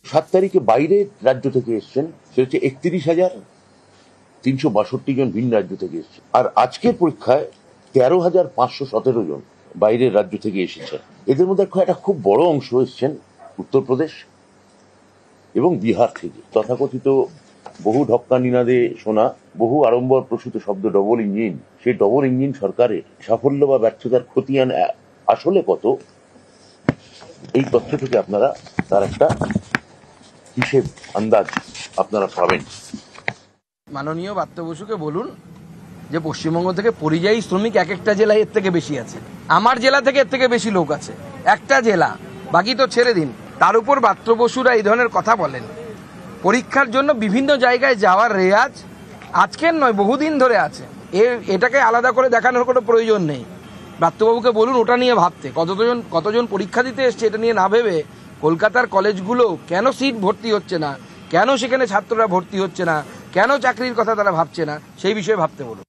7 তারিখে বাইরের রাজ্য থেকে এসছেন, সেটা হচ্ছে 31,362 জন ভিন রাজ্য থেকে এসছে। আর আজকের পরীক্ষায় 13,517 জন বাইরের রাজ্য থেকে এসেছেন। এদের মধ্যে একটা খুব বড় অংশ এসছেন উত্তরপ্রদেশ এবং বিহার থেকে। তথাকথিত বহু ঢক্কা নিনাদে শোনা, বহু আড়ম্বর প্রসূত শব্দ ডবল ইঞ্জিন, সেই ডবল ইঞ্জিন সরকারের সাফল্য বা ব্যর্থতার খতিয়ান আসলে কত, এই তথ্য থেকে আপনারা তার একটা হিসেব আন্দাজ আপনারা পাবেন। মাননীয় ব্রাত্য বসুকে বলুন যে পশ্চিমবঙ্গ থেকে পরিযায়ী শ্রমিক এক একটা জেলায় এর থেকে বেশি আছে। আমার জেলা থেকে এর থেকে বেশি লোক আছে, একটা জেলা, বাকি তো ছেড়ে দিন। তার উপর ব্রাত্য বসুরা এই ধরনের কথা বলেন। পরীক্ষার জন্য বিভিন্ন জায়গায় যাওয়ার রেয়াজ আজকের নয়, বহুদিন ধরে আছে। এটাকে আলাদা করে দেখানোর কোনো প্রয়োজন নেই। ব্রাত্যবাবুকে বলুন ওটা নিয়ে ভাবতে। কতজন পরীক্ষা দিতে এসছে এটা নিয়ে না ভেবে কলকাতার কলেজগুলো কেন সিট ভর্তি হচ্ছে না, কেন সেখানে ছাত্ররা ভর্তি হচ্ছে না, কেন চাকরির কথা তারা ভাবছে না, সেই বিষয়ে ভাবতে বলুন।